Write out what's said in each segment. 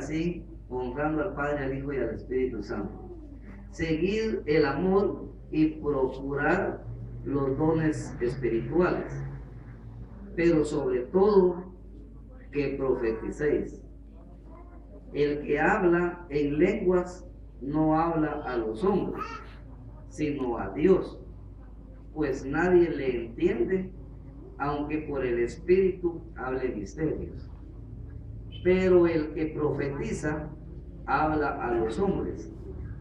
así, honrando al Padre, al Hijo y al Espíritu Santo. Seguir el amor y procurar los dones espirituales, pero sobre todo que profeticéis. El que habla en lenguas no habla a los hombres, sino a Dios, pues nadie le entiende, aunque por el Espíritu hable misterios. Pero el que profetiza habla a los hombres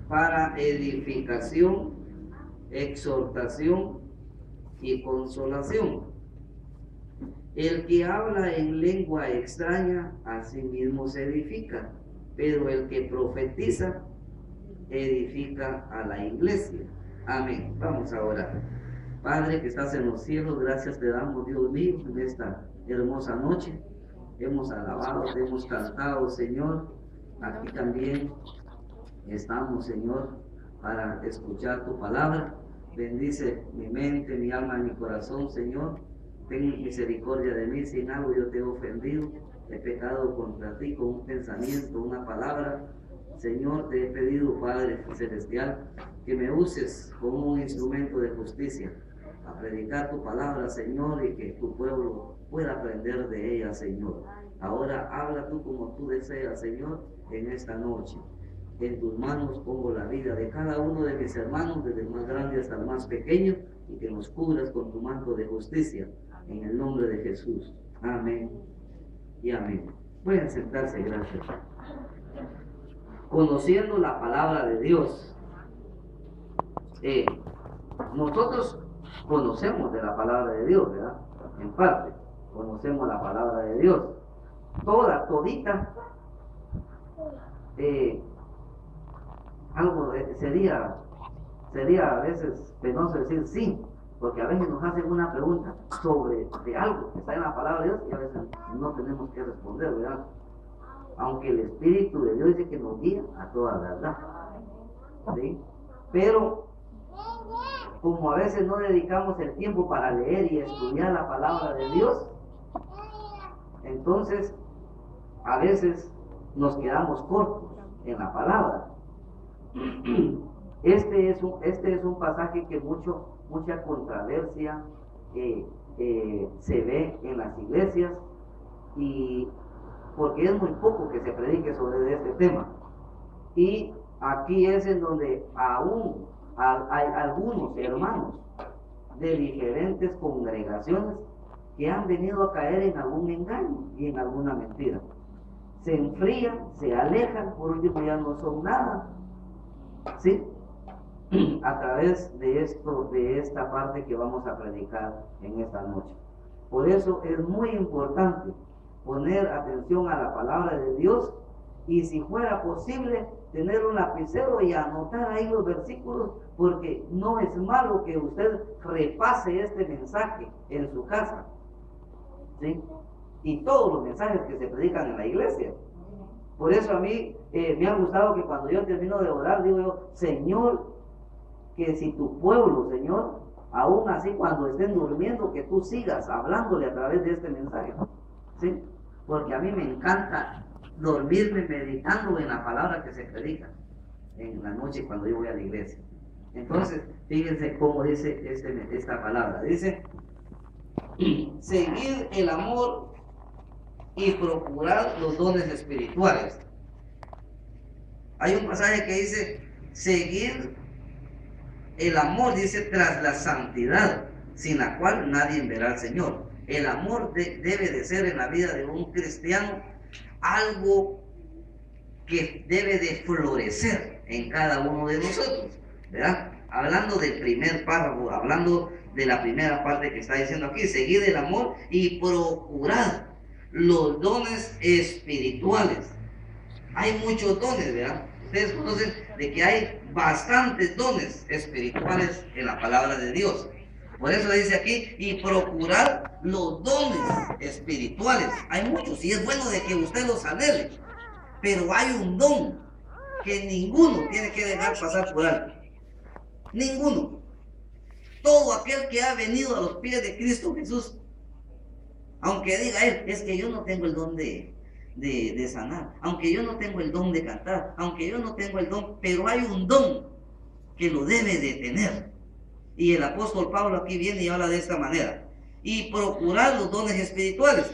para edificación, exhortación y consolación. El que habla en lengua extraña a sí mismo se edifica, pero el que profetiza edifica a la iglesia. Amén. Vamos a orar. Padre que estás en los cielos, gracias te damos, Dios mío, en esta hermosa noche. Hemos alabado, te hemos cantado, Señor. Aquí también estamos, Señor, para escuchar tu palabra. Bendice mi mente, mi alma y mi corazón, Señor. Ten misericordia de mí si en algo yo te he ofendido, he pecado contra ti con un pensamiento, una palabra. Señor, te he pedido, Padre Celestial, que me uses como un instrumento de justicia a predicar tu palabra, Señor, y que tu pueblo pueda aprender de ella, Señor. Ahora habla tú como tú deseas, Señor, en esta noche. En tus manos pongo la vida de cada uno de mis hermanos, desde el más grande hasta el más pequeño, y que nos cubras con tu manto de justicia, en el nombre de Jesús. Amén y amén. Pueden sentarse, gracias. Conociendo la palabra de Dios. Nosotros conocemos de la palabra de Dios, ¿verdad? En parte, conocemos la palabra de Dios. Todita, algo sería a veces penoso decir sí, porque a veces nos hacen una pregunta sobre de algo que está en la palabra de Dios y a veces no tenemos que responder, ¿verdad? Aunque el Espíritu de Dios dice que nos guía a toda verdad, ¿sí? Pero como a veces no dedicamos el tiempo para leer y estudiar la palabra de Dios, entonces a veces nos quedamos cortos en la palabra. Este es un pasaje que mucha controversia se ve en las iglesias, y porque es muy poco que se predique sobre este tema. Y aquí es en donde aún hay algunos hermanos de diferentes congregaciones que han venido a caer en algún engaño y en alguna mentira. Se enfrían, se alejan, por último ya no son nada, ¿sí? A través de esta parte que vamos a predicar en esta noche. Por eso es muy importante poner atención a la palabra de Dios, y si fuera posible tener un lapicero y anotar ahí los versículos, porque no es malo que usted repase este mensaje en su casa, ¿sí? Y todos los mensajes que se predican en la iglesia. Por eso a mí me ha gustado que cuando yo termino de orar, digo yo, Señor, que si tu pueblo, Señor, aún así cuando estén durmiendo, que tú sigas hablándole a través de este mensaje, ¿sí? Porque a mí me encanta dormirme meditando en la palabra que se predica en la noche cuando yo voy a la iglesia. Entonces, fíjense cómo dice esta palabra. Dice, seguir el amor y procurar los dones espirituales. Hay un pasaje que dice, seguir el amor, dice, tras la santidad, sin la cual nadie verá al Señor. El amor debe de ser en la vida de un cristiano algo que debe de florecer en cada uno de nosotros, ¿verdad? Hablando del primer párrafo, hablando de la primera parte que está diciendo aquí, seguir el amor y procurar los dones espirituales. Hay muchos dones, ¿verdad? Ustedes conocen de que hay bastantes dones espirituales en la palabra de Dios. Por eso dice aquí, y procurar los dones espirituales. Hay muchos, y es bueno de que usted los anhele, pero hay un don que ninguno tiene que dejar pasar por alto. Ninguno. Todo aquel que ha venido a los pies de Cristo Jesús, aunque diga él, es que yo no tengo el don de de sanar, aunque yo no tengo el don de cantar, aunque yo no tengo el don, pero hay un don que lo debe de tener. Y el apóstol Pablo aquí viene y habla de esta manera: y procurar los dones espirituales,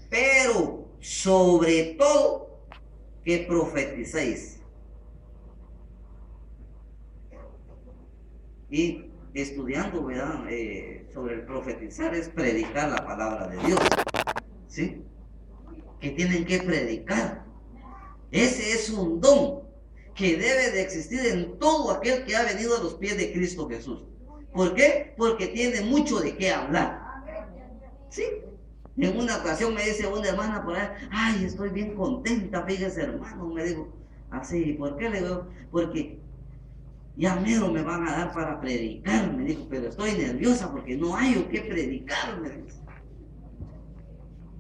pero sobre todo que profeticéis. Y estudiando, ¿verdad? Sobre el profetizar es predicar la palabra de Dios, ¿sí? Que tienen que predicar. Ese es un don que debe de existir en todo aquel que ha venido a los pies de Cristo Jesús. ¿Por qué? Porque tiene mucho de qué hablar, ¿sí? En una ocasión me dice una hermana por ahí: ay, estoy bien contenta, fíjese, hermano, me dijo así. ¿Por qué? Le digo: porque ya mero me van a dar para predicar, me dijo, pero estoy nerviosa porque no hay o qué predicar, me dice.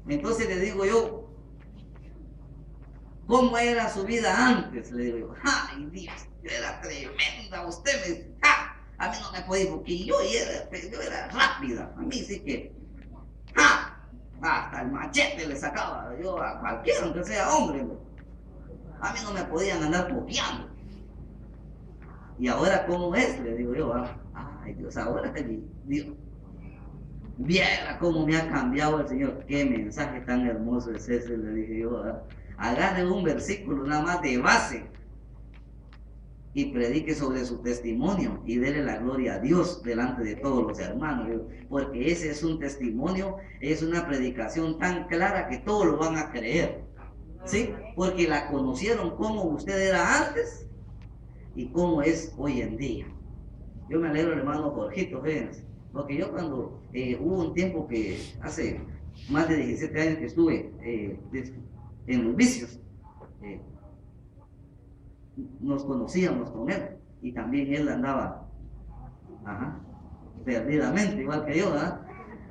Entonces le digo yo: ¿cómo era su vida antes? Le digo yo: ay, Dios, yo era tremenda, usted me dice, a mí no me podía, porque yo era rápida, a mí sí que, hasta el machete le sacaba yo a cualquiera, aunque sea hombre, a mí no me podían andar copiando. Y ahora, ¿cómo es? Le digo yo: ay, Dios, ahora Dios, viera cómo me ha cambiado el Señor. Qué mensaje tan hermoso es ese, le dije yo. Agarre un versículo nada más de base y predique sobre su testimonio y dele la gloria a Dios delante de todos los hermanos, porque ese es un testimonio, es una predicación tan clara que todos lo van a creer, ¿sí? Porque la conocieron como usted era antes y cómo es hoy en día. Yo me alegro, hermano Jorgito, fíjense, porque yo cuando hubo un tiempo que hace más de 17 años que estuve en los vicios, nos conocíamos con él y también él andaba perdidamente igual que yo,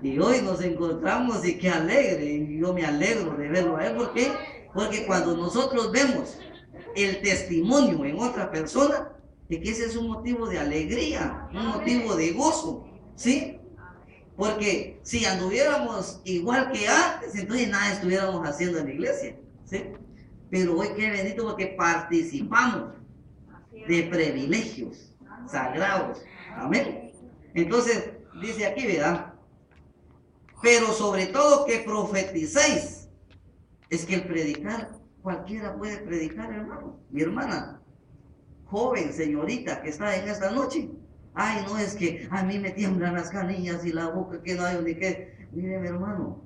y hoy nos encontramos y qué alegre, y yo me alegro de verlo a él. ¿Por qué? Porque cuando nosotros vemos el testimonio en otra persona, de que ese es un motivo de alegría, un motivo de gozo, ¿sí? Porque si anduviéramos igual que antes, entonces nada estuviéramos haciendo en la iglesia, ¿sí? Pero hoy qué bendito, porque participamos de privilegios sagrados, amén. Entonces dice aquí, ¿verdad? Pero sobre todo que profeticéis. Es que el predicar, cualquiera puede predicar, hermano. Mi hermana, joven, señorita, que está en esta noche: ay, no, es que a mí me tiemblan las canillas y la boca, que no hay ni qué. Mire, mi hermano,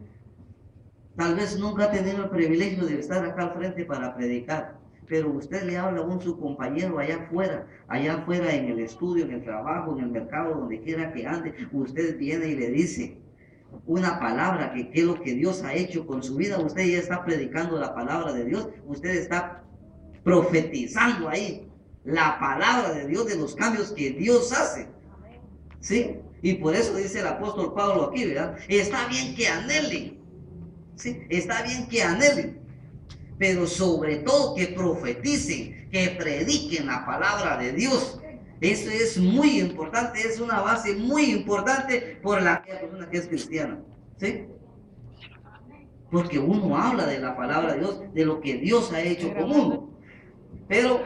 tal vez nunca ha tenido el privilegio de estar acá al frente para predicar, pero usted le habla a su compañero allá afuera en el estudio, en el trabajo, en el mercado, donde quiera que ande, usted viene y le dice una palabra que es lo que Dios ha hecho con su vida. Usted ya está predicando la palabra de Dios, usted está profetizando ahí la palabra de Dios, de los cambios que Dios hace, ¿sí? Y por eso dice el apóstol Pablo aquí, ¿verdad? Está bien que anhelen, ¿sí? Está bien que anhelen, pero sobre todo que profeticen, que prediquen la palabra de Dios. Eso es muy importante, es una base muy importante por la persona que es cristiana, ¿sí? Porque uno habla de la palabra de Dios, de lo que Dios ha hecho con uno. Pero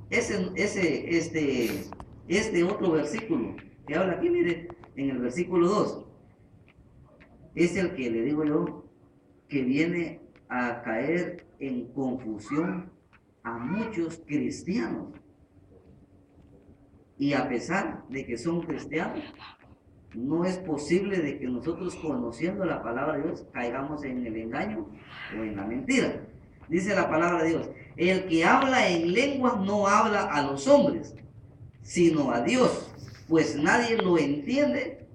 este otro versículo que habla aquí, mire, en el versículo 2, es el que le digo yo que viene a caer en confusión a muchos cristianos. Y a pesar de que son cristianos, no es posible de que nosotros, conociendo la palabra de Dios, caigamos en el engaño o en la mentira. Dice la palabra de Dios: el que habla en lenguas no habla a los hombres, sino a Dios, pues nadie lo entiende,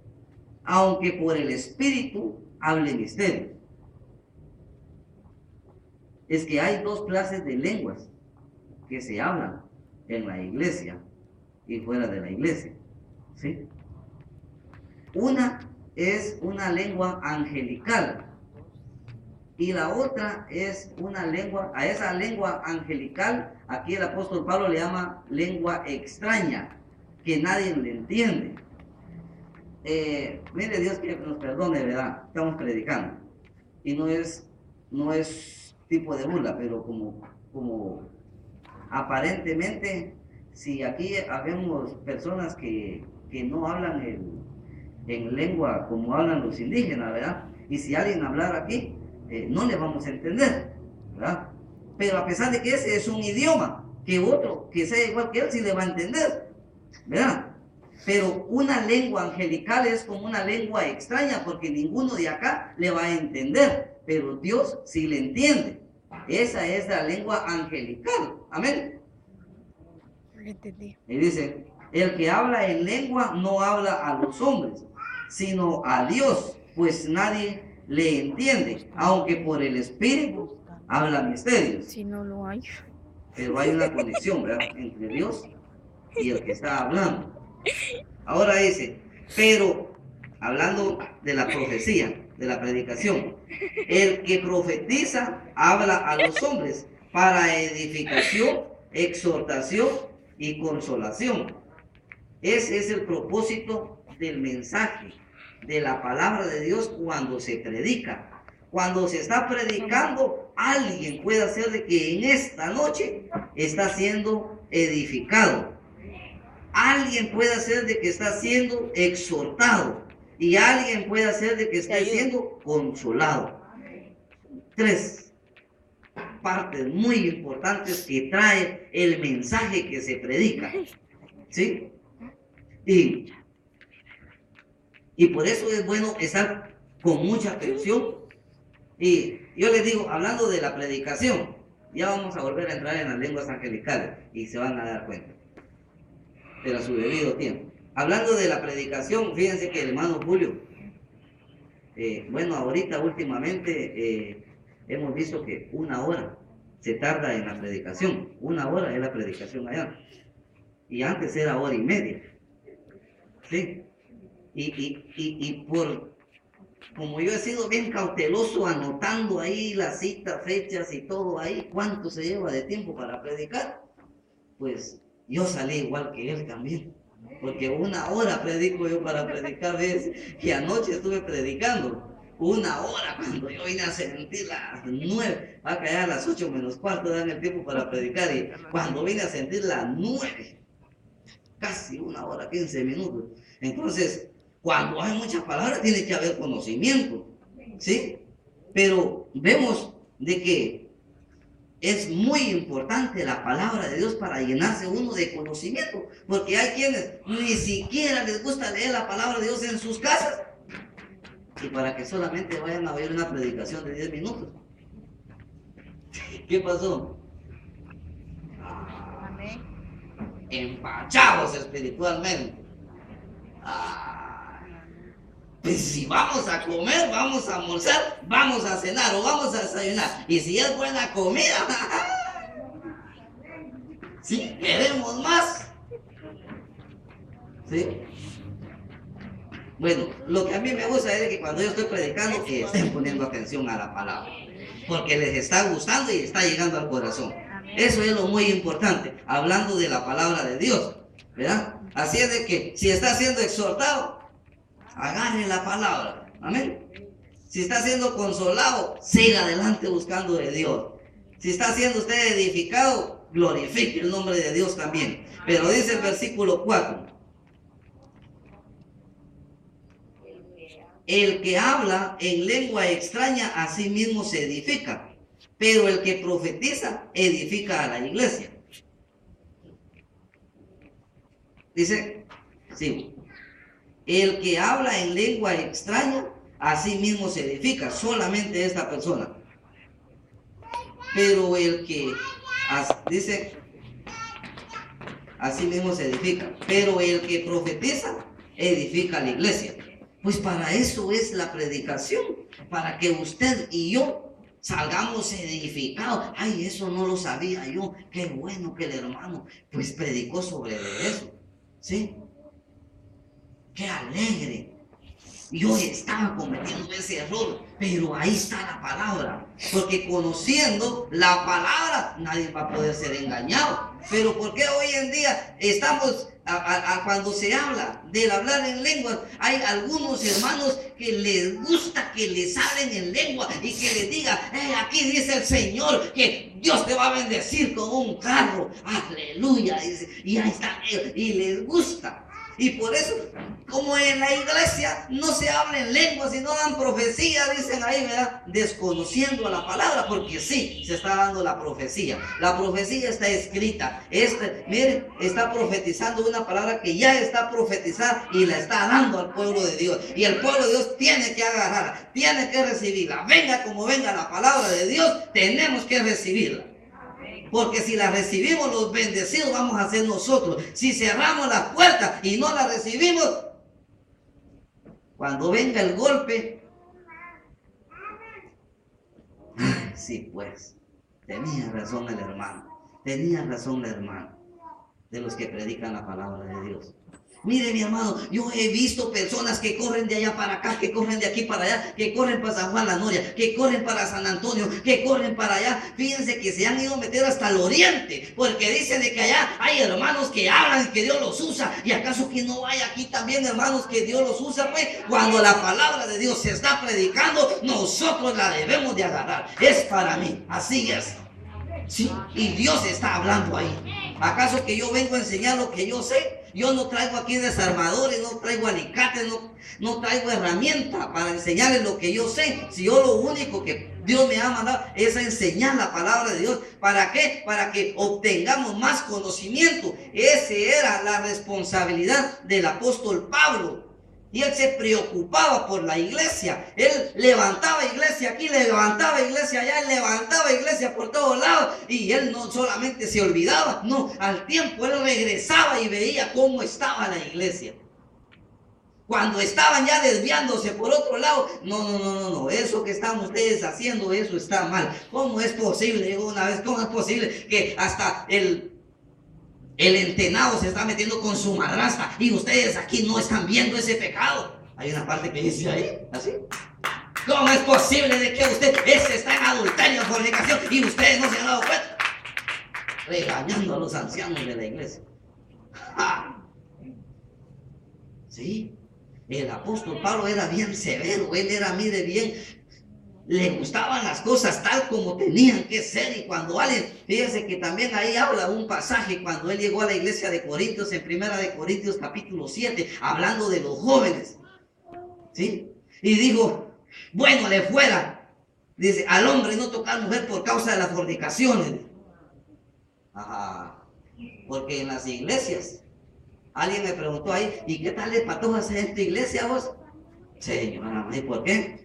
aunque por el Espíritu hable misterio. Es que hay dos clases de lenguas que se hablan en la iglesia y fuera de la iglesia, ¿sí? Una es una lengua angelical y la otra es una lengua, a esa lengua angelical aquí el apóstol Pablo le llama lengua extraña, que nadie le entiende. mire Dios que nos perdone, ¿verdad? Estamos predicando. Y no es tipo de burla, pero como aparentemente, si aquí habemos personas que no hablan en lengua como hablan los indígenas, ¿verdad? Y si alguien hablara aquí, no le vamos a entender, ¿verdad? Pero a pesar de que ese es un idioma, que otro que sea igual que él sí le va a entender, ¿verdad? Pero una lengua angelical es como una lengua extraña porque ninguno de acá le va a entender, pero Dios sí le entiende. Esa es la lengua angelical. Amén. Y dice, el que habla en lengua no habla a los hombres, sino a Dios, pues nadie le entiende, aunque por el Espíritu habla misterios. Si no lo hay. Pero hay una conexión, ¿verdad?, entre Dios y el que está hablando. Ahora dice, pero hablando de la profecía, de la predicación, el que profetiza habla a los hombres para edificación, exhortación y consolación. Ese es el propósito del mensaje, de la palabra de Dios cuando se predica. Cuando se está predicando, alguien puede hacer de que en esta noche está siendo edificado. Alguien puede hacer de que está siendo exhortado. Y alguien puede hacer de que esté siendo consolado. 3 partes muy importantes que trae el mensaje que se predica. ¿Sí? Y por eso es bueno estar con mucha atención. Y yo les digo, hablando de la predicación, ya vamos a volver a entrar en las lenguas angelicales y se van a dar cuenta, pero a su debido tiempo. Hablando de la predicación, fíjense que el hermano Julio, bueno, ahorita últimamente hemos visto que 1 hora se tarda en la predicación. 1 hora es la predicación allá. Y antes era 1 hora y media. ¿Sí? Y como yo he sido bien cauteloso anotando ahí las citas, fechas y todo ahí, cuánto se lleva de tiempo para predicar, pues yo salí igual que él también. Porque 1 hora predico yo para predicar, ves que anoche estuve predicando 1 hora cuando yo vine a sentir las 9, va a caer a las 8 menos cuarto, dan el tiempo para predicar, y cuando vine a sentir las 9, casi 1 hora 15 minutos. Entonces, cuando hay muchas palabras tiene que haber conocimiento, ¿sí? Pero vemos de que es muy importante la palabra de Dios para llenarse uno de conocimiento, porque hay quienes ni siquiera les gusta leer la palabra de Dios en sus casas, y para que solamente vayan a oír una predicación de 10 minutos. ¿Qué pasó? Amén. Empachados espiritualmente. Pues si vamos a comer, vamos a almorzar, vamos a cenar o vamos a desayunar, y si es buena comida, sí, queremos más. ¿Sí? Bueno, lo que a mí me gusta es que cuando yo estoy predicando, que estén poniendo atención a la palabra, porque les está gustando y está llegando al corazón. Eso es lo muy importante, hablando de la palabra de Dios, ¿verdad? Así es de que si está siendo exhortado, agarre la palabra, amén. Si está siendo consolado, siga adelante buscando de Dios. Si está siendo usted edificado, glorifique el nombre de Dios también. Pero dice el versículo 4: el que habla en lengua extraña a sí mismo se edifica, pero el que profetiza edifica a la iglesia. Dice, sí, el que habla en lengua extraña a sí mismo se edifica, solamente esta persona. Pero el que, dice, a sí mismo se edifica, pero el que profetiza edifica a la iglesia. Pues para eso es la predicación, para que usted y yo salgamos edificados. Ay, eso no lo sabía yo. Qué bueno que el hermano pues predicó sobre eso. ¿Sí? Qué alegre. yo estaba cometiendo ese error, pero ahí está la palabra, porque conociendo la palabra nadie va a poder ser engañado. Pero ¿por qué hoy en día estamos, cuando se habla del hablar en lenguas, hay algunos hermanos que les gusta que les hablen en lengua y que les diga, aquí dice el Señor que Dios te va a bendecir con un carro, aleluya, y ahí está, y les gusta? Y por eso, como en la iglesia no se habla en lenguas y no dan profecía, dicen ahí, ¿verdad? Desconociendo la palabra, porque sí, se está dando la profecía. La profecía está escrita. Miren, está profetizando una palabra que ya está profetizada y la está dando al pueblo de Dios. Y el pueblo de Dios tiene que agarrarla, tiene que recibirla. Venga como venga la palabra de Dios, tenemos que recibirla. Porque si la recibimos, los bendecidos vamos a ser nosotros. Si cerramos las puertas y no la recibimos, cuando venga el golpe, sí, pues, tenía razón el hermano, tenía razón la hermana, de los que predican la palabra de Dios. Mire, mi hermano, yo he visto personas que corren de allá para acá, que corren de aquí para allá, que corren para San Juan la Noria, que corren para San Antonio, que corren para allá. Fíjense que se han ido a meter hasta el oriente, porque dicen de que allá hay hermanos que hablan y que Dios los usa. ¿Y acaso que no hay aquí también hermanos que Dios los usa? Pues cuando la palabra de Dios se está predicando, nosotros la debemos de agarrar. Es para mí, así es. Sí, y Dios está hablando ahí. ¿Acaso que yo vengo a enseñar lo que yo sé? Yo no traigo aquí desarmadores, no traigo alicates, no traigo herramientas para enseñarles lo que yo sé. Si yo lo único que Dios me ha mandado es a enseñar la palabra de Dios. ¿Para qué? Para que obtengamos más conocimiento. Esa era la responsabilidad del apóstol Pablo. Y él se preocupaba por la iglesia. Él levantaba iglesia aquí, levantaba iglesia allá, él levantaba iglesia por todos lados. Y él no solamente se olvidaba, no, al tiempo él regresaba y veía cómo estaba la iglesia. Cuando estaban ya desviándose por otro lado, no, eso que están ustedes haciendo, eso está mal. ¿Cómo es posible? Digo una vez, ¿cómo es posible que hasta el entenado se está metiendo con su madrastra y ustedes aquí no están viendo ese pecado? Hay una parte que dice ahí, así. ¿Cómo es posible de que ese está en adulterio, en fornicación y ustedes no se han dado cuenta? Regañando a los ancianos de la iglesia. ¡Ja! Sí, el apóstol Pablo era bien severo, él era, mire bien, le gustaban las cosas tal como tenían que ser. Y cuando alguien, fíjense que también ahí habla un pasaje cuando él llegó a la iglesia de Corintios, en Primera de Corintios capítulo 7, hablando de los jóvenes, ¿sí? Y dijo, bueno, le fuera, dice, al hombre no tocar mujer por causa de las fornicaciones. Ajá, porque en las iglesias, alguien me preguntó ahí, ¿y qué tal de patojas en esta iglesia vos? Señora, ¿y por qué?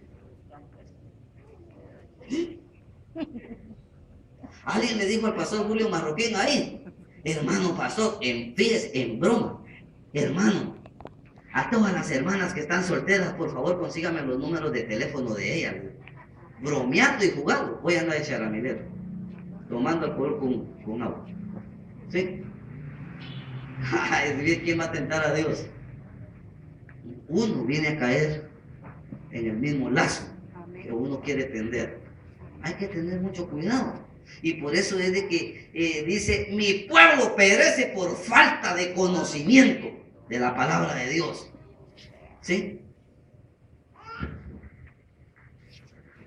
Alguien le dijo al pastor Julio Marroquín ahí, hermano pastor, en broma, hermano, a todas las hermanas que están solteras, por favor consígame los números de teléfono de ellas. Bromeando y jugando, voy a andar a echar a mi dedo, tomando alcohol con agua. ¿Sí? ¿Quién va a tentar a Dios? Uno viene a caer en el mismo lazo que uno quiere tender. Hay que tener mucho cuidado. Y por eso es de que dice, mi pueblo perece por falta de conocimiento de la palabra de Dios. ¿Sí?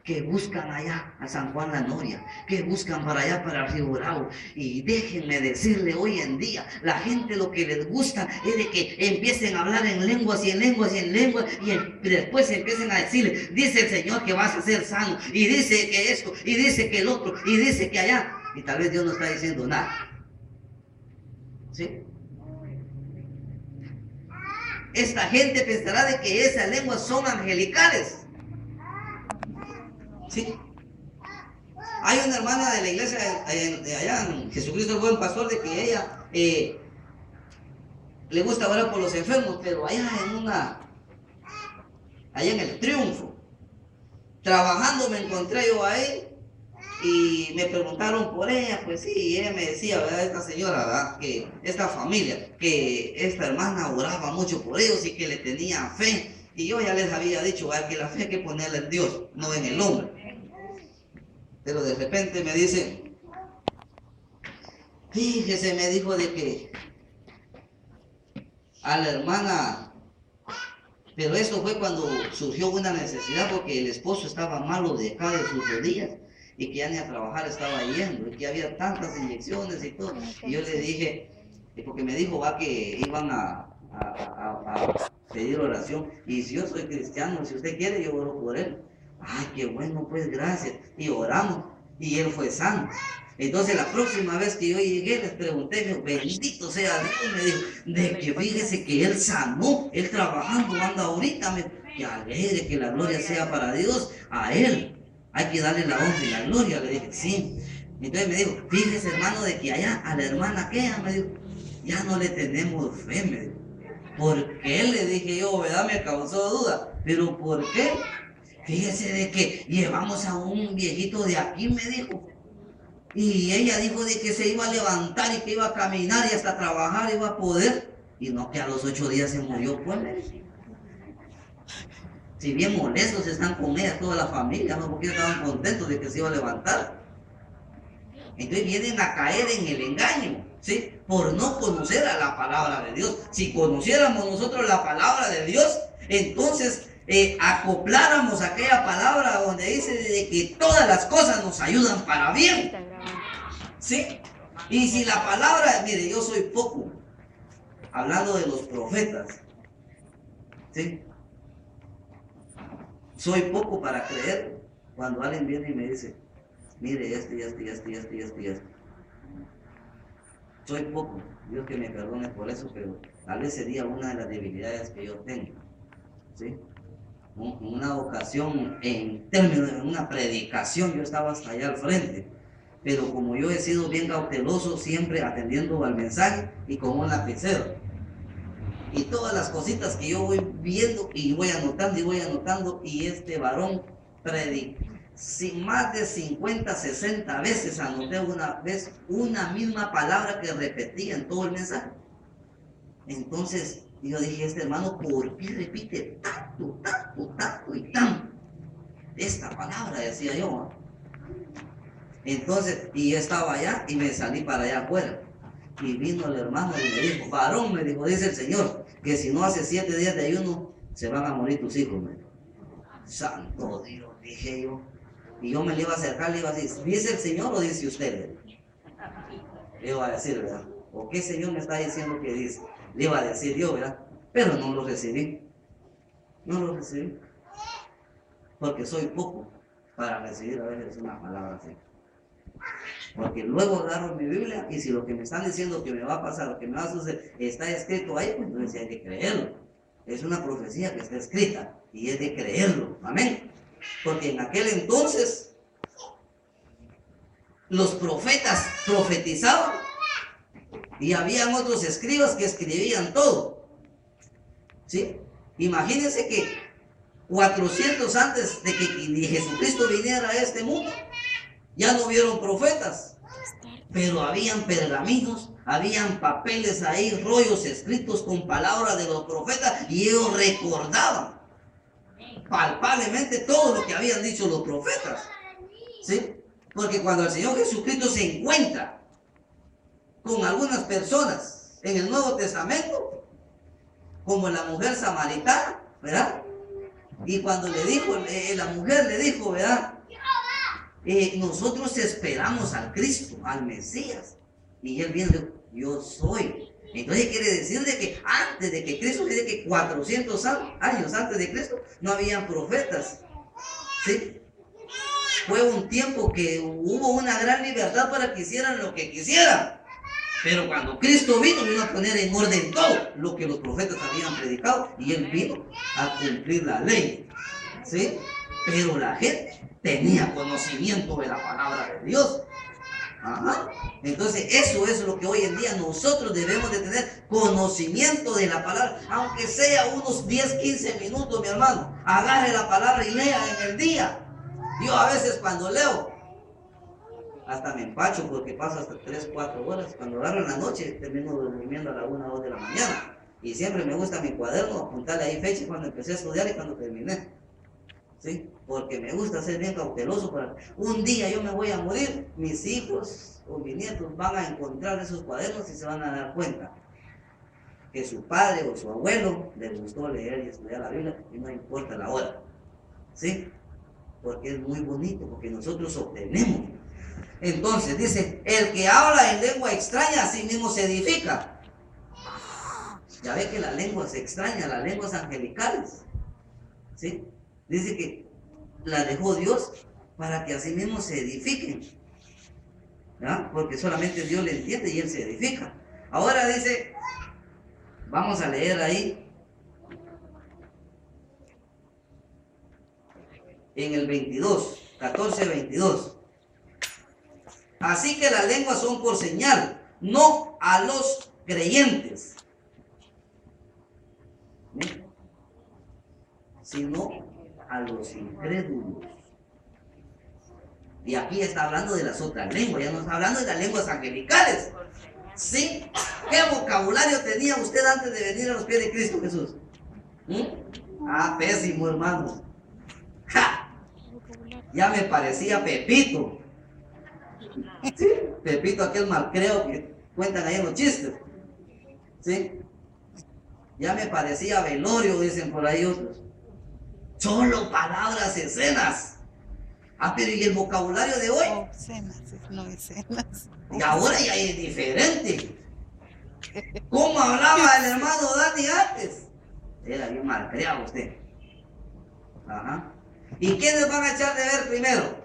Que buscan allá a San Juan la Noria, que buscan para allá para Río Bravo. Y déjenme decirle, hoy en día la gente lo que les gusta es de que empiecen a hablar en lenguas y en lenguas y en lenguas, y después empiecen a decirle, dice el Señor que vas a ser sano, y dice que esto, y dice que el otro, y dice que allá, y tal vez Dios no está diciendo nada. ¿Sí? Esta gente pensará de que esas lenguas son angelicales. ¿Sí? Hay una hermana de la iglesia de allá en Jesucristo el Buen Pastor, de que ella le gusta orar por los enfermos, pero allá en el Triunfo, trabajando me encontré yo ahí y me preguntaron por ella. Pues sí, y ella me decía, ¿verdad? Esta señora, ¿verdad? Que esta familia, que esta hermana oraba mucho por ellos y que le tenía fe. Y yo ya les había dicho que la fe hay que ponerla en Dios, no en el hombre. Pero de repente me dice, fíjese, me dijo de que a la hermana, pero eso fue cuando surgió una necesidad porque el esposo estaba malo de acá de sus rodillas y que ya ni a trabajar estaba yendo y que había tantas inyecciones y todo. Y yo le dije, porque me dijo que iban a pedir oración, y si yo soy cristiano, si usted quiere yo oro por él. Ay, qué bueno, pues gracias. Y oramos y él fue sano. Entonces la próxima vez que yo llegué les pregunté, bendito sea Dios, me dijo, de que fíjese que él sanó, él trabajando anda ahorita, que alegre, que la gloria sea para Dios, a él hay que darle la honra y la gloria. Le dije, sí. Entonces me dijo, fíjese hermano, de que allá a la hermana aquella, me dijo, ya no le tenemos fe, me dijo. ¿Por qué? Le dije yo, ¿verdad? Me causó duda. ¿Pero por qué? Fíjese de que llevamos a un viejito de aquí, me dijo. Y ella dijo de que se iba a levantar y que iba a caminar y hasta trabajar iba a poder. Y no, que a los 8 días se murió, pues. Si bien molestos están con ella toda la familia, ¿no? Porque estaban contentos de que se iba a levantar. Entonces vienen a caer en el engaño, ¿sí? Por no conocer a la palabra de Dios. Si conociéramos nosotros la palabra de Dios, entonces acopláramos aquella palabra donde dice de que todas las cosas nos ayudan para bien, ¿sí? Y si la palabra, mire, yo soy poco, hablando de los profetas, ¿sí? Soy poco para creer cuando alguien viene y me dice, mire, esto. Soy poco, Dios que me perdone por eso, pero tal vez sería una de las debilidades que yo tengo, ¿sí? Una ocasión, en términos de una predicación, yo estaba hasta allá al frente, pero como yo he sido bien cauteloso, siempre atendiendo al mensaje y con un lapicero, y todas las cositas que yo voy viendo y voy anotando, y este varón predicó. Sin más de 50, 60 veces anoté una vez una misma palabra que repetía en todo el mensaje. Entonces yo dije, este hermano, ¿por qué repite tanto y tanto esta palabra? Decía yo, ¿no? Entonces, y yo estaba allá y me salí para allá afuera. Y vino el hermano y me dijo, varón, me dijo, dice el Señor, que si no hace 7 días de ayuno, se van a morir tus hijos, me dijo. Santo Dios, dije yo. Y yo me le iba a acercar, le iba a decir, ¿dice el Señor o dice usted? Le iba a decir, ¿verdad? ¿O qué Señor me está diciendo que dice? Le iba a decir yo, ¿verdad? Pero no lo recibí. No lo recibí. Porque soy poco para recibir a veces una palabra así. Porque luego agarro mi Biblia y si lo que me están diciendo que me va a pasar, lo que me va a suceder, está escrito ahí, pues entonces hay que creerlo. Es una profecía que está escrita y es de creerlo. Amén. Porque en aquel entonces los profetas profetizaban y habían otros escribas que escribían todo, ¿sí? Imagínense que 400 antes de que Jesucristo viniera a este mundo, ya no hubieron profetas, pero habían pergaminos, habían papeles ahí, rollos escritos con palabras de los profetas, y ellos recordaban palpablemente todo lo que habían dicho los profetas, ¿sí? Porque cuando el Señor Jesucristo se encuentra con algunas personas en el Nuevo Testamento, como la mujer samaritana, ¿verdad? Y cuando le dijo, la mujer le dijo, ¿verdad? Nosotros esperamos al Cristo, al Mesías. Y él viene y dijo, yo soy. Entonces quiere decir de que antes de que Cristo, dice que 400 años antes de Cristo, no habían profetas, ¿sí? Fue un tiempo que hubo una gran libertad para que hicieran lo que quisieran. Pero cuando Cristo vino a poner en orden todo lo que los profetas habían predicado, y él vino a cumplir la ley, ¿sí? Pero la gente tenía conocimiento de la palabra de Dios. Ajá. Entonces eso es lo que hoy en día nosotros debemos de tener, conocimiento de la palabra, aunque sea unos 10, 15 minutos, mi hermano. Agarre la palabra y lea en el día. Yo a veces cuando leo hasta me empacho porque paso hasta 3, 4 horas. Cuando agarro en la noche termino durmiendo a la 1 o 2 de la mañana Y siempre me gusta mi cuaderno, apuntarle ahí fecha cuando empecé a estudiar y cuando terminé. ¿Sí? Porque me gusta ser bien cauteloso para un día yo me voy a morir, mis hijos o mis nietos van a encontrar esos cuadernos y se van a dar cuenta que su padre o su abuelo les gustó leer y estudiar la Biblia y no importa la hora. ¿Sí? Porque es muy bonito, porque nosotros obtenemos. Entonces dice, el que habla en lengua extraña a sí mismo se edifica. Ya ve que las lenguas extrañas, las lenguas angelicales, ¿sí? Dice que las dejó Dios para que a sí mismo se edifiquen, ¿ya? Porque solamente Dios le entiende y Él se edifica. Ahora dice, vamos a leer ahí, en el 22, 14-22. Así que las lenguas son por señal, no a los creyentes, ¿sí?, sino a los incrédulos. Y aquí está hablando de las otras lenguas, ya no está hablando de las lenguas angelicales. ¿Sí? ¿Qué vocabulario tenía usted antes de venir a los pies de Cristo Jesús? Ah, pésimo, hermano. ¡Ja! Ya me parecía Pepito. ¿Sí? Pepito, aquel malcreo que cuentan ahí en los chistes. ¿Sí? Ya me parecía Velorio, dicen por ahí otros. Solo palabras escenas. Ah, pero ¿y el vocabulario de hoy? Escenas, no escenas. Y ahora ya es diferente. ¿Cómo hablaba el hermano Dani antes? Era bien malcriado usted. Ajá. ¿Y quiénes van a echar de ver primero?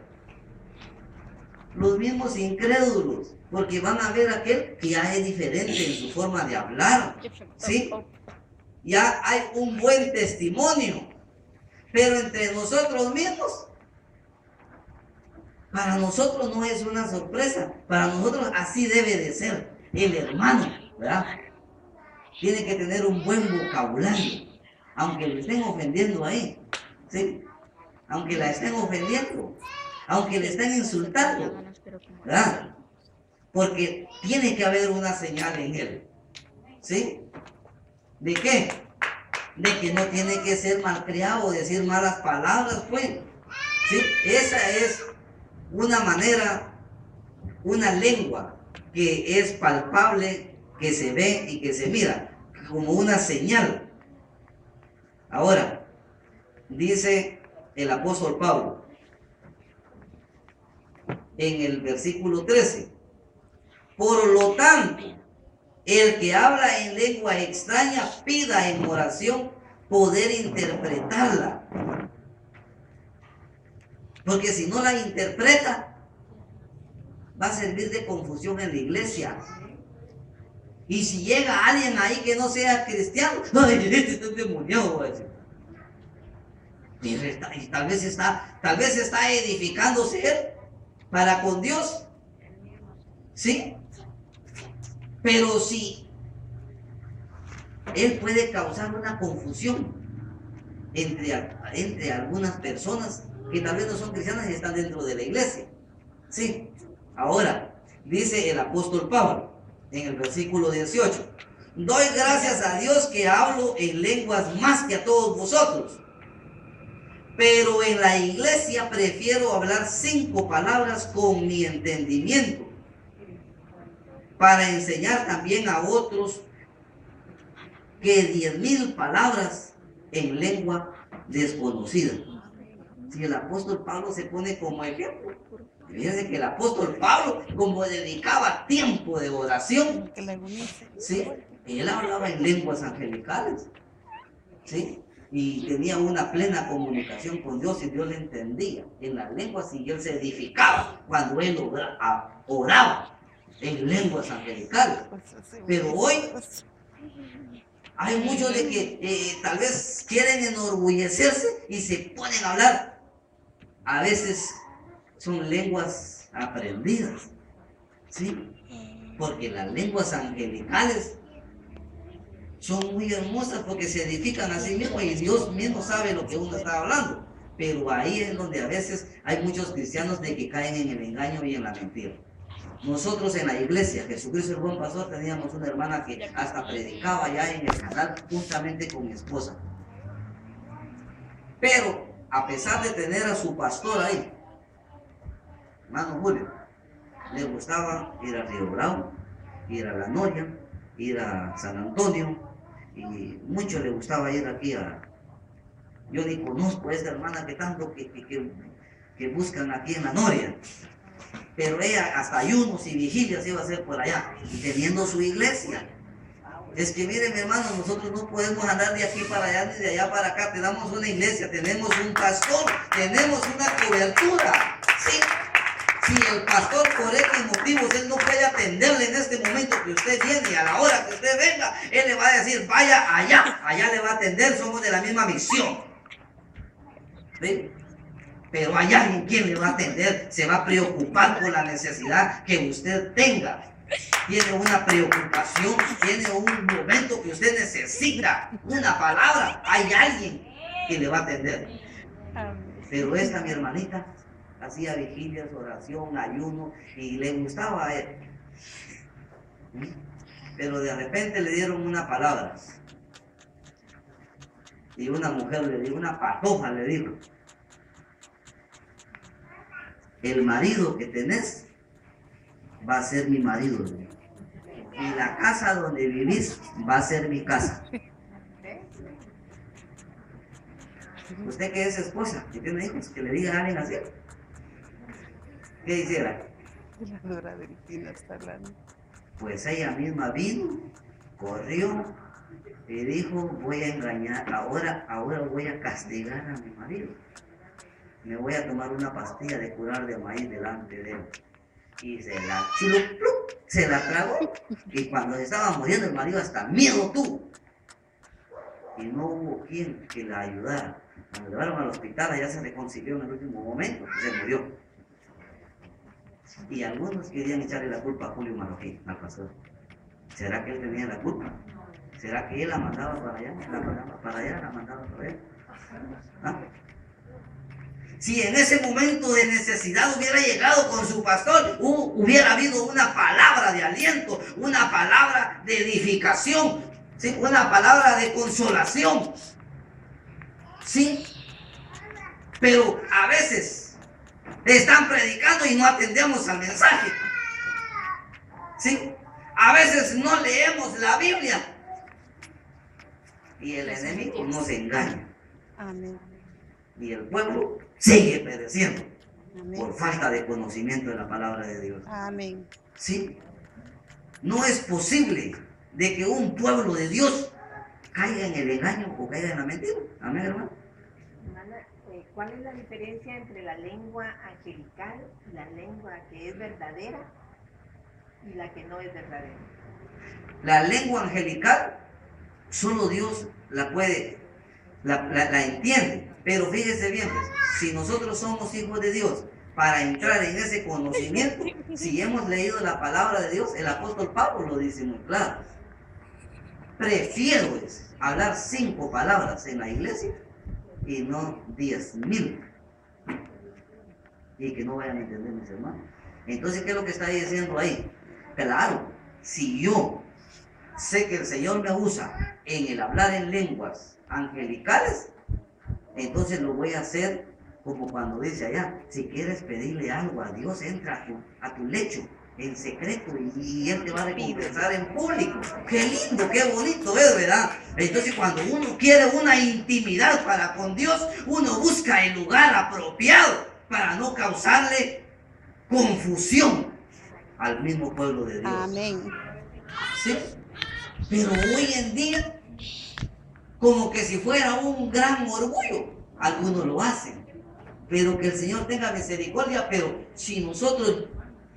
Los mismos incrédulos, porque van a ver aquel que ya es diferente en su forma de hablar. ¿Sí? Ya hay un buen testimonio. Pero entre nosotros mismos, para nosotros no es una sorpresa. Para nosotros así debe de ser el hermano, ¿verdad? Tiene que tener un buen vocabulario, aunque le estén ofendiendo ahí, ¿sí? Aunque la estén ofendiendo, aunque le estén insultando, ¿verdad? Porque tiene que haber una señal en él, ¿sí? ¿De qué? De que no tiene que ser malcriado o decir malas palabras, pues, ¿sí? Esa es una manera, una lengua que es palpable, que se ve y que se mira, como una señal. Ahora, dice el apóstol Pablo, en el versículo 13, por lo tanto, el que habla en lengua extraña pida en oración poder interpretarla. Porque si no la interpreta, va a servir de confusión en la iglesia. Y si llega alguien ahí que no sea cristiano, ¡ay, este está endemoniado! Va a decir. Y tal vez está edificándose él para con Dios. ¿Sí? Pero si él puede causar una confusión entre algunas personas que tal vez no son cristianas y están dentro de la iglesia. Sí. Ahora, dice el apóstol Pablo en el versículo 18, doy gracias a Dios que hablo en lenguas más que a todos vosotros, pero en la iglesia prefiero hablar 5 palabras con mi entendimiento, para enseñar también a otros que 10,000 palabras en lengua desconocida. Si el apóstol Pablo se pone como ejemplo, fíjense que el apóstol Pablo, como dedicaba tiempo de oración, ¿sí?, él hablaba en lenguas angelicales, ¿sí?, y tenía una plena comunicación con Dios y Dios le entendía en las lenguas y él se edificaba cuando él oraba en lenguas angelicales. Pero hoy hay muchos de que tal vez quieren enorgullecerse y se ponen a hablar. A veces son lenguas aprendidas, ¿sí? Porque las lenguas angelicales son muy hermosas porque se edifican a sí mismos y Dios mismo sabe lo que uno está hablando. Pero ahí es donde a veces hay muchos cristianos de que caen en el engaño y en la mentira. Nosotros en la iglesia, Jesucristo el Buen Pastor, teníamos una hermana que hasta predicaba allá en el canal juntamente con mi esposa. Pero, a pesar de tener a su pastor ahí, hermano Julio, le gustaba ir a Río Bravo, ir a La Noria, ir a San Antonio, y mucho le gustaba ir aquí a... Yo ni conozco a esta hermana que tanto que buscan aquí en La Noria, pero ella hasta ayunos y vigilias iba a hacer por allá, y teniendo su iglesia. Es que miren, mi hermano, nosotros no podemos andar de aquí para allá ni de allá para acá. Tenemos una iglesia, tenemos un pastor, tenemos una cobertura. ¿Sí? Si el pastor por X motivos él no puede atenderle en este momento que usted viene y a la hora que usted venga, él le va a decir, vaya allá le va a atender, somos de la misma misión. ¿Sí? Pero hay alguien quien le va a atender, se va a preocupar por la necesidad que usted tenga. Tiene una preocupación, tiene un momento que usted necesita, una palabra, hay alguien que le va a atender. Pero esta mi hermanita hacía vigilias, oración, ayuno y le gustaba a él. Pero de repente le dieron una palabra. Y una mujer le dijo, una patoja le dijo, el marido que tenés va a ser mi marido. Y la casa donde vivís va a ser mi casa. Usted que es esposa y tiene hijos, que le diga a alguien así, ¿qué hiciera? La dura del Pino está hablando. Pues ella misma vino, corrió y dijo, voy a engañar, ahora voy a castigar a mi marido. Me voy a tomar una pastilla de curar de maíz delante de él. Y se la se la tragó. Y cuando estaba muriendo el marido hasta miedo tuvo. Y no hubo quien que la ayudara. Cuando llevaron al hospital, allá se reconcilió en el último momento, se murió. Y algunos querían echarle la culpa a Julio Marroquín, al pastor. ¿Será que él tenía la culpa? ¿Será que él la mandaba para allá? ¿La mandaba para allá? ¿La mandaba para allá? ¿Ah? Si en ese momento de necesidad hubiera llegado con su pastor, hubiera habido una palabra de aliento, una palabra de edificación, ¿sí? Una palabra de consolación. ¿Sí? Pero a veces están predicando y no atendemos al mensaje. ¿Sí? A veces no leemos la Biblia y el enemigo nos engaña. Amén. Y el pueblo sigue pereciendo. Amén. Por falta de conocimiento de la palabra de Dios. Amén. ¿Sí? No es posible de que un pueblo de Dios caiga en el engaño o caiga en la mentira. Amén, hermano. Hermana, ¿cuál es la diferencia entre la lengua angelical, la lengua que es verdadera y la que no es verdadera? La lengua angelical, solo Dios la puede, la entiende. Pero fíjese bien, pues, si nosotros somos hijos de Dios, para entrar en ese conocimiento, si hemos leído la palabra de Dios, el apóstol Pablo lo dice muy claro. Prefiero hablar 5 palabras en la iglesia y no 10,000. Y que no vayan a entender mis hermanos. Entonces, ¿qué es lo que está diciendo ahí? Claro, si yo sé que el Señor me usa en el hablar en lenguas angelicales, entonces lo voy a hacer como cuando dice allá, si quieres pedirle algo a Dios, entra a tu lecho en secreto y Él te va a recompensar en público. Qué lindo, qué bonito es, ¿verdad? Entonces cuando uno quiere una intimidad para con Dios, uno busca el lugar apropiado para no causarle confusión al mismo pueblo de Dios. Amén. ¿Sí? Pero hoy en día, como que si fuera un gran orgullo, algunos lo hacen. Pero que el Señor tenga misericordia, pero si nosotros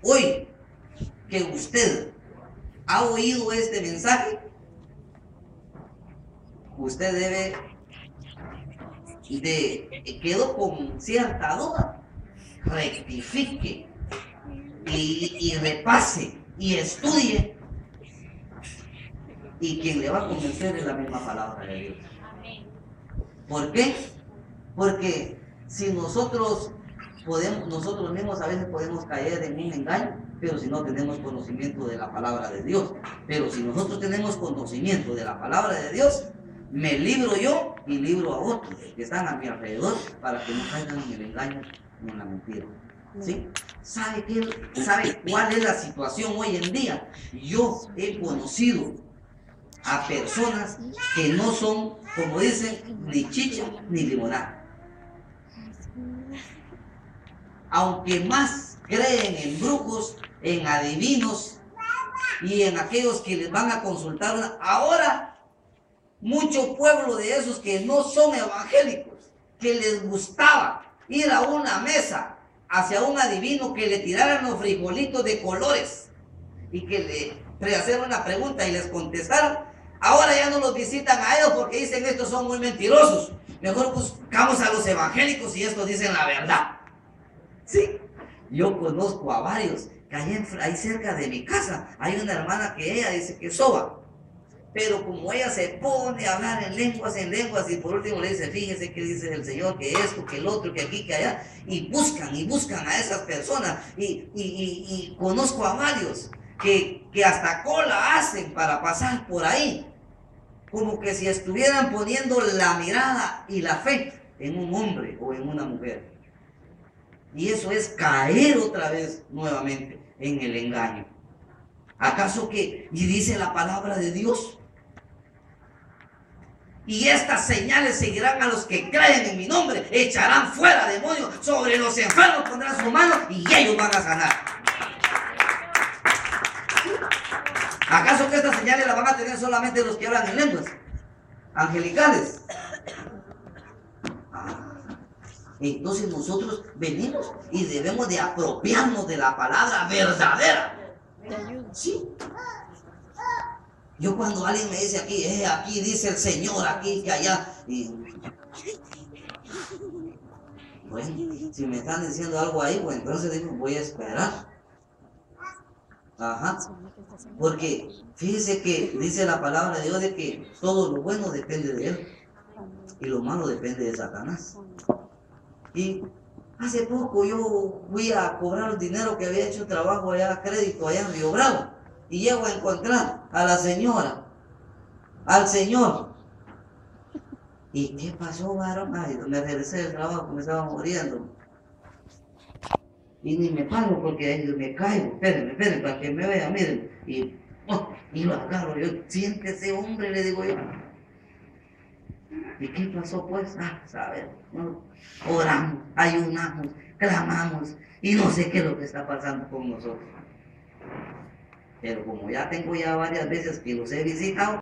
hoy, que usted ha oído este mensaje, usted quedó con cierta duda, rectifique y repase y estudie, y quien le va a convencer es la misma palabra de Dios. ¿Por qué? Porque si nosotros nosotros mismos a veces podemos caer en un engaño, pero si no tenemos conocimiento de la palabra de Dios. Pero si nosotros tenemos conocimiento de la palabra de Dios, me libro yo y libro a otros que están a mi alrededor para que no caigan en el engaño ni en la mentira. ¿Sí? ¿Sabe cuál es la situación hoy en día? Yo he conocido a personas que no son, como dicen, ni chicha ni limonada. Aunque más creen en brujos, en adivinos y en aquellos que les van a consultar, ahora mucho pueblo de esos que no son evangélicos, que les gustaba ir a una mesa hacia un adivino que le tiraran los frijolitos de colores y que le hacían una pregunta y les contestaron, ahora ya no los visitan a ellos porque dicen estos son muy mentirosos. Mejor buscamos a los evangélicos y estos dicen la verdad. Sí, yo conozco a varios que ahí cerca de mi casa hay una hermana que ella dice que soba, pero como ella se pone a hablar en lenguas y por último le dice, fíjese que dice el Señor, que esto, que el otro, que aquí, que allá, y buscan a esas personas, y conozco a varios que hasta cola hacen para pasar por ahí, como que si estuvieran poniendo la mirada y la fe en un hombre o en una mujer. Y eso es caer otra vez nuevamente en el engaño. ¿Acaso que, y dice la palabra de Dios, y estas señales seguirán a los que creen en mi nombre, echarán fuera demonios, sobre los enfermos pondrán su mano y ellos van a sanar? ¿Acaso que estas señales las van a tener solamente los que hablan en lenguas angelicales? Entonces nosotros venimos y debemos de apropiarnos de la palabra verdadera. Sí. Yo cuando alguien me dice aquí dice el Señor, aquí, que allá, y bueno, si me están diciendo algo ahí, pues entonces digo, voy a esperar. Ajá. Porque fíjese que dice la palabra de Dios de que todo lo bueno depende de Él y lo malo depende de Satanás. Y hace poco yo fui a cobrar el dinero que había hecho un trabajo allá, crédito allá en Río Bravo, y llego a encontrar a la señora, al señor. ¿Y qué pasó, varón? Ay, me regresé del trabajo, me estaba muriendo. Y ni me paro porque me caigo. Espérenme, para que me vea, miren. Y lo agarro yo, siéntese, hombre, le digo yo. ¿Y qué pasó pues? Saber, ¿no? Oramos, ayunamos, clamamos y no sé qué es lo que está pasando con nosotros. Pero como ya tengo varias veces que los he visitado,